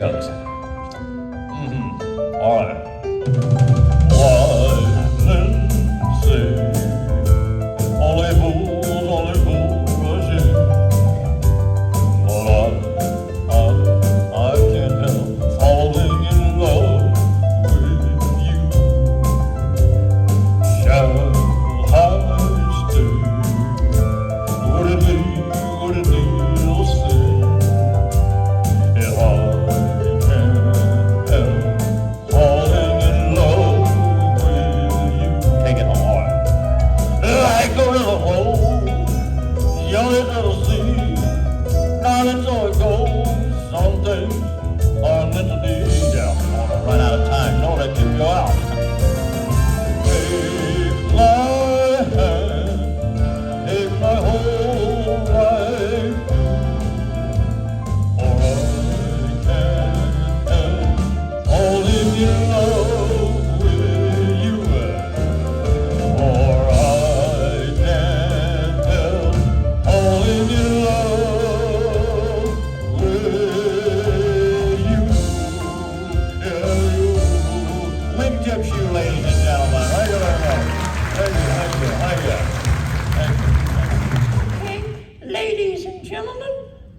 goes. All right. Wise men say, only fools rush in. But I can't help falling in love with you. Shall I stay? Would it be a sin if I young little sea, now that's how it goes. Some things are meant to be. Yeah, I'm gonna run out of time. No, that can go out. Take my hand, take my whole life through, or I can't help falling in love with you. Or I can't help falling in love with you. Yeah, you. Wingtip shoe, ladies and gentlemen. Thank you very much. Thank you. Okay, ladies and gentlemen,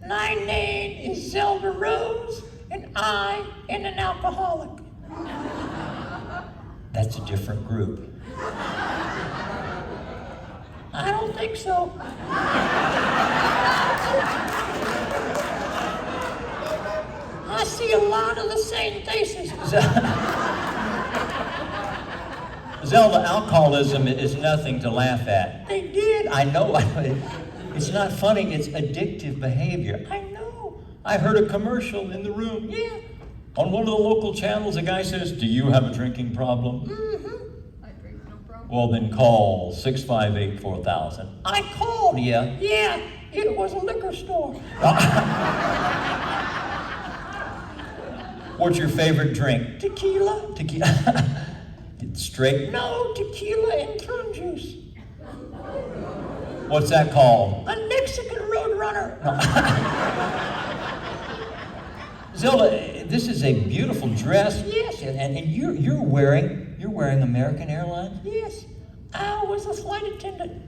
my name is Zelda Rose, and I am an alcoholic. That's a different group. I don't think so. I see a lot of the same faces. Zelda, alcoholism is nothing to laugh at. They did. I know. It's not funny. It's addictive behavior. I know. I heard a commercial in the room. Yeah. On one of the local channels, a guy says, "Do you have a drinking problem?" Mm-hmm. I drink no problem. Well, then call 658-4000. I called. Yeah. Yeah, it was a liquor store. What's your favorite drink? Tequila? Tequila. Straight. No, tequila and prune juice. What's that called? A Mexican Roadrunner. Zelda, this is a beautiful dress. Yes. And you're wearing American Airlines? Yes, I was a flight attendant.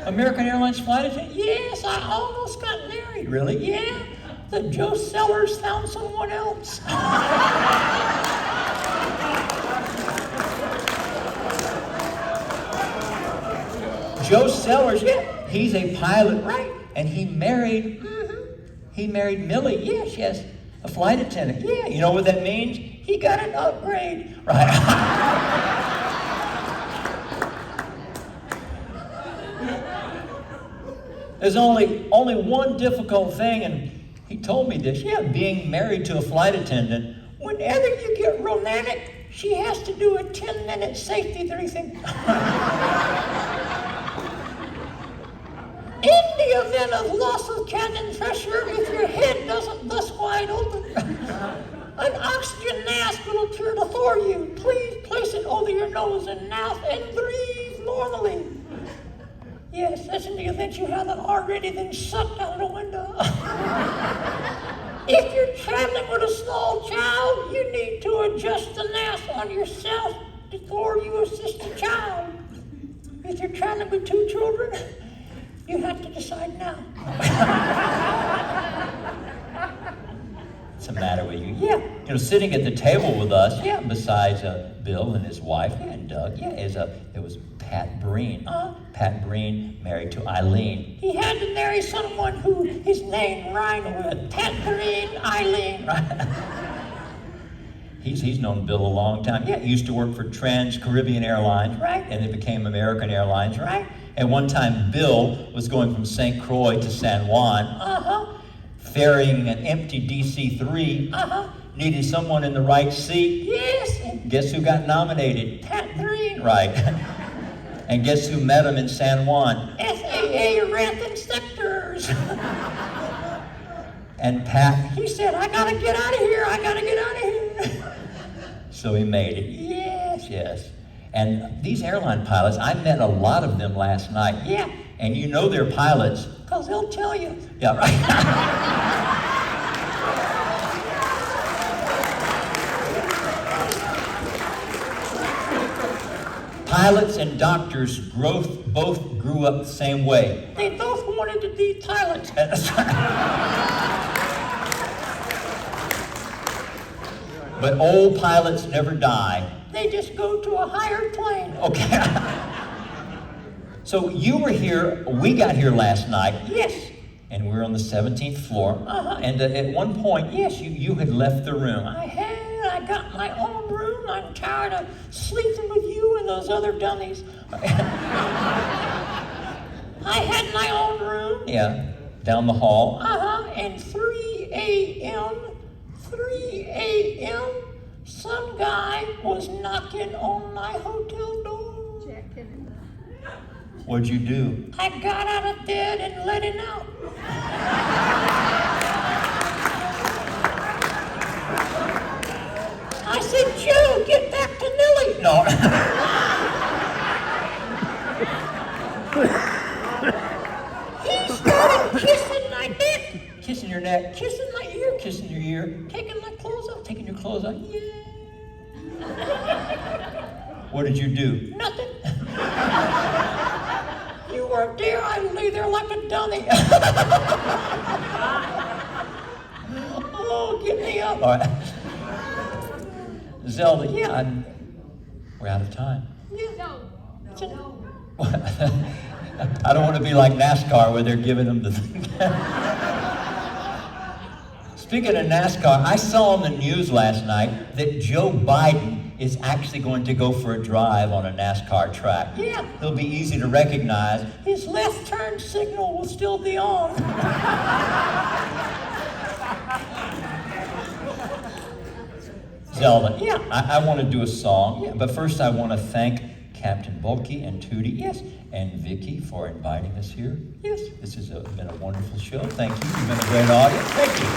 American Airlines flight attendant? Yes, I almost got married. Really? Yeah, the Joe Sellers found someone else. Joe Sellers, Yeah. he's a pilot, Right. and he married Millie. Yes, a flight attendant. Yeah, you know what that means? He got an upgrade. Right. There's only one difficult thing, and he told me this. Yeah, being married to a flight attendant. Whenever you get romantic, she has to do a 10-minute safety briefing. In the event of loss of cabin pressure, if your head doesn't bust wide open, an oxygen mask will appear to thaw you. Please place it over your nose and mouth and breathe normally. Yes, that's in the event you haven't already been sucked out the window. If you're traveling with a small child, you need to adjust the mask on yourself before you assist the child. If you're traveling with 2 children, you have to decide now. What's the matter with you? Yeah. You know, sitting at the table with us, Yeah. besides Bill and his wife, and Doug, it was Pat Breen. Pat Breen married to Eileen. He had to marry someone who his name rhymed with Pat Green Eileen. He's known Bill a long time. Yeah, he used to work for Trans-Caribbean Airlines. Right. And it became American Airlines. Right. And one time Bill was going from St. Croix to San Juan, Uh-huh. ferrying an empty DC-3, Uh-huh. needed someone in the right seat. Yes. Guess who got nominated? Pat Green. Right. And guess who met him in San Juan? FAA Wrath Inspectors. And Pat, He said, I gotta get out of here. I gotta get out of here. so he made it. Yes. And these airline pilots, I met a lot of them last night. Yeah. And you know they're pilots. Because they'll tell you. Yeah, right. Pilots and doctors both grew up the same way. They both wanted to be pilots. But old pilots never die. They just go to a higher plane. Okay. So you were here, we got here last night. Yes. And we were on the 17th floor. Uh-huh. And at one point, yes, you had left the room. I got my own room. I'm tired of sleeping with you and those other dummies. I had my own room. Yeah, down the hall. And 3 a.m., some guy was knocking on my hotel door. What'd you do? I got out of bed and let him out. I said, Joe, get back to Millie. No. He started kissing my neck, Kissing your neck, kissing my ear, kissing your ear, taking my clothes off. taking your clothes off. Yeah. What did you do? Nothing. You weren't there. I lay there like a dummy. Oh, get me up. All right. Zelda, yeah, we're out of time. Yeah. I don't want to be like NASCAR where they're giving them the thing. Speaking of NASCAR, I saw on the news last night that Joe Biden is actually going to go for a drive on a NASCAR track. Yeah. He'll be easy to recognize. His left turn signal will still be on. Zelda, Yeah. I want to do a song, but first I want to thank Captain Bulky and Tootie, Yes. and Vicky for inviting us here. Yes. This has been a wonderful show. Thank you. You've been a great audience. Thank you.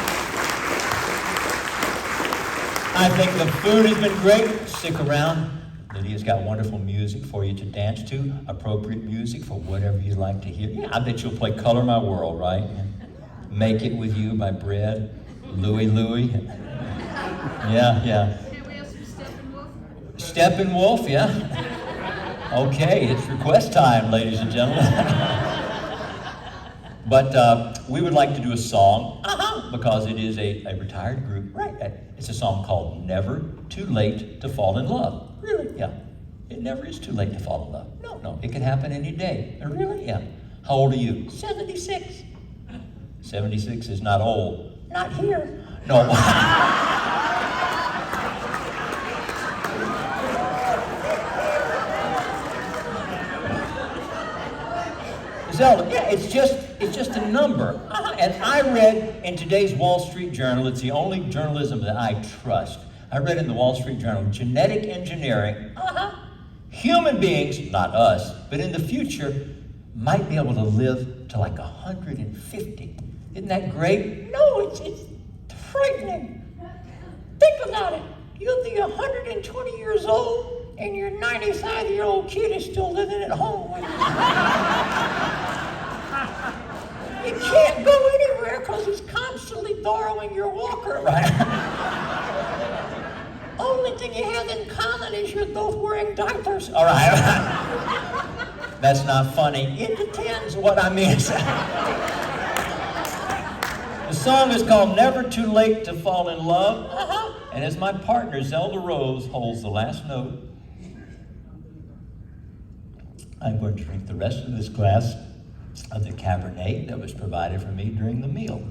I think the food has been great. Stick around. Lydia's got wonderful music for you to dance to, appropriate music for whatever you'd like to hear. Yeah, I bet you'll play Color My World, right? Make It With You by Bread, Louie Louie. Yeah. Can we have some Steppenwolf? Steppenwolf, yeah. Okay, it's request time, ladies and gentlemen. But we would like to do a song because it is a retired group. Right. It's a song called Never Too Late to Fall in Love. Really? Yeah. It never is too late to fall in love. No. It can happen any day. Really? Yeah. How old are you? 76. 76 is not old. Not here. No. Zelda, yeah, it's just a number. And I read in today's Wall Street Journal, it's the only journalism that I trust. I read in the Wall Street Journal, genetic engineering, human beings, not us, but in the future, might be able to live to like 150. Isn't that great? No, it's frightening. Think about it. You'll be 120 years old, and your 95-year-old kid is still living at home with you. You can't go anywhere because he's constantly borrowing your walker. Right. Only thing you have in common is you're both wearing diapers. All right. That's not funny. It depends. What I mean is, the song is called Never Too Late to Fall in Love. And as my partner, Zelda Rose, holds the last note, I'm going to drink the rest of this glass of the Cabernet that was provided for me during the meal.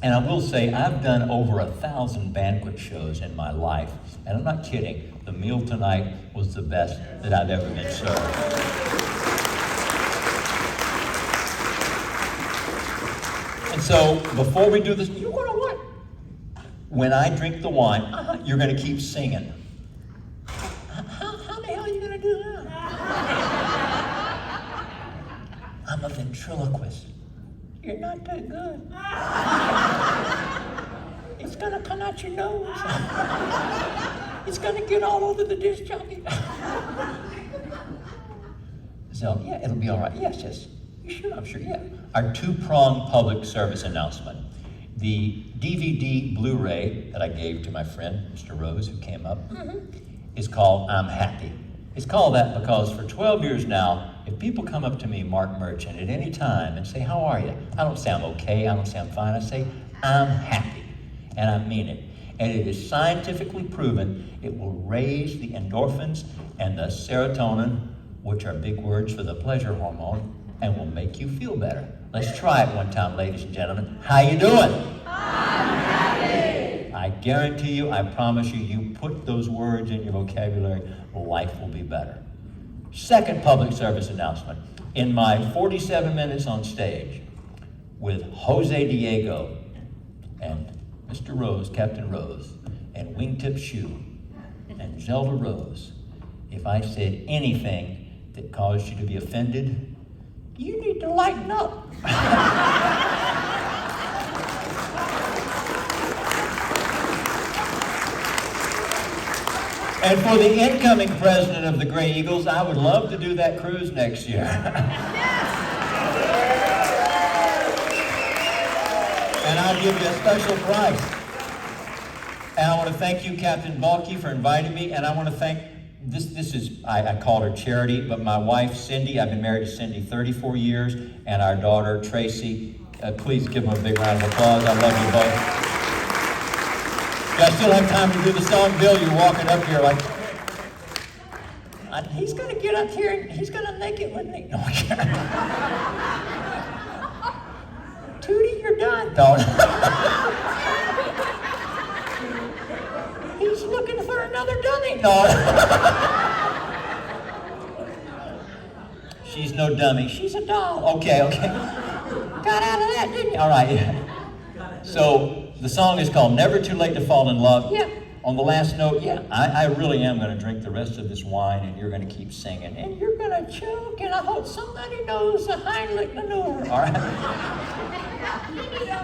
And I will say, I've done over 1,000 banquet shows in my life. And I'm not kidding. The meal tonight was the best that I've ever been served. And so, before we do this, You want to what? when I drink the wine, you're going to keep singing. How the hell are you going to do that? I'm a ventriloquist. You're not that good. It's going to come out your nose. It's going to get all over the disc jockey. So, yeah, it'll be all right. Yes. You sure? I'm sure, yeah. Our two-pronged public service announcement. The DVD Blu-ray that I gave to my friend, Mr. Rose, who came up, is called I'm Happy. It's called that because for 12 years now, if people come up to me, Mark Merchant, at any time and say, how are you? I don't say I'm okay, I don't say I'm fine, I say, I'm happy, and I mean it. And it is scientifically proven it will raise the endorphins and the serotonin, which are big words for the pleasure hormone, and will make you feel better. Let's try it one time, ladies and gentlemen. How you doing? I'm happy. I guarantee you, I promise you, you put those words in your vocabulary, life will be better. Second public service announcement. In my 47 minutes on stage with Jose Diego and Mr. Rose, Captain Rose, and Wingtip Shoe, and Zelda Rose, if I said anything that caused you to be offended, You need to lighten up. and for the incoming president of the Gray Eagles, I would love to do that cruise next year. And I'll give you a special price. And I want to thank you, Captain Balky, for inviting me. And I want to thank, I called her Charity, but my wife, Cindy, I've been married to Cindy 34 years, and our daughter, Tracy. Please give them a big round of applause. I love you both. Do I still have time to do the song? Bill, you're walking up here like, He's going to get up here and he's going to make it with me. no, I can't. Tootie, you're done. Don't. He's looking for another dummy. No. She's no dummy. She's a doll. Okay. Got out of that, didn't you? All right. So the song is called Never Too Late to Fall in Love. Yeah. On the last note, I really am going to drink the rest of this wine, and you're going to keep singing. And you're going to choke, and I hope somebody knows the Heimlich maneuver. All right.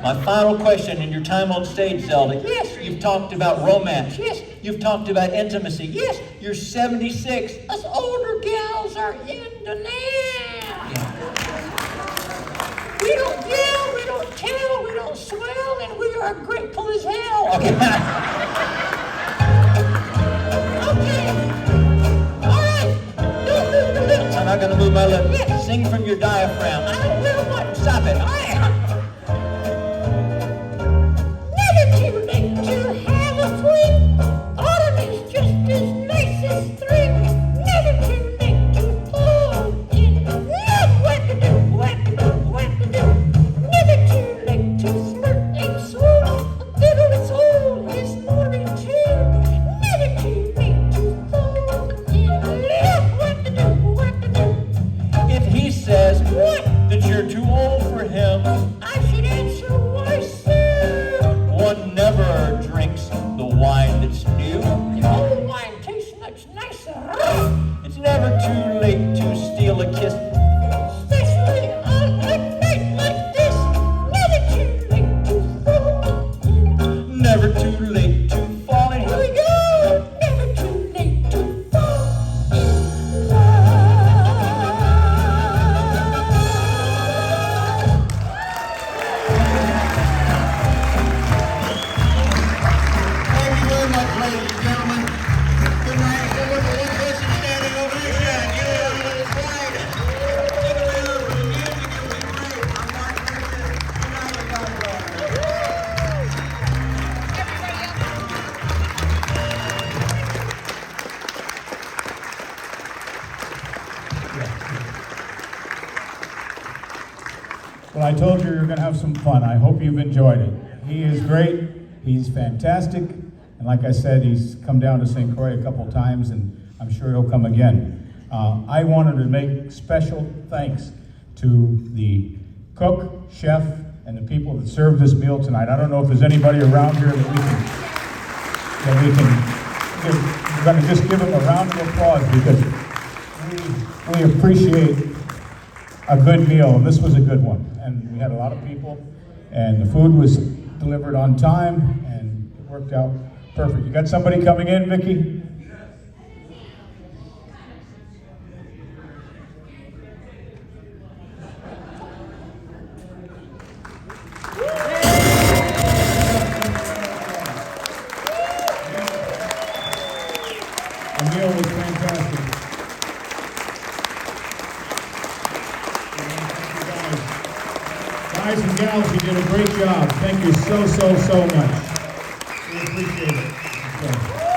My final question in your time on stage, Zelda. Yes. You've talked about romance. Yes. You've talked about intimacy. Yes. You're 76. Us older gals are in the land. We don't yell, we don't tell, we don't swell, and we are grateful as hell. Okay. Okay. All right. Don't move the lips. I'm not going to move my lips. Yes. Sing from your diaphragm. I will not. Stop it. All right. Never too late to have a fling. Autumn is just as nice as spring. Never too late to fall in love. Whack-a-do, whack-a-do, whack-a-do. Never too late to flirt and swoon. A fiddle is old this morning too. Never too late to fall in love. Whack-a-do, whack-a-do. If he says What? that you're too old for him, I should answer, why, sir? one never drinks the wine that's new. Old wine tastes much nicer, It's never too late to steal a kiss. especially on a night like this. Never too late to fall in. Never too late to fall in. Here we go. Never too late to fall in love. Thank you very much, ladies and gentlemen. Good night. There was one person standing over there. Yeah, get out of this quiet. Stick around for the music. It'll be great. I'm Mark Merchant. Good night, and God bless. Well, I told you you're going to have some fun. I hope you've enjoyed it. He is great. He's fantastic. And like I said, he's come down to St. Croix a couple times, and I'm sure he'll come again. I wanted to make special thanks to the cook, chef, and the people that served this meal tonight. I don't know if there's anybody around here that we can give. We're going to just give them a round of applause because we appreciate a good meal, and this was a good one. And we had a lot of people, and the food was delivered on time, and it worked out perfect. You got somebody coming in, Vicki? The meal was fantastic. Guys and gals, you did a great job. Thank you so much. We appreciate it. Okay.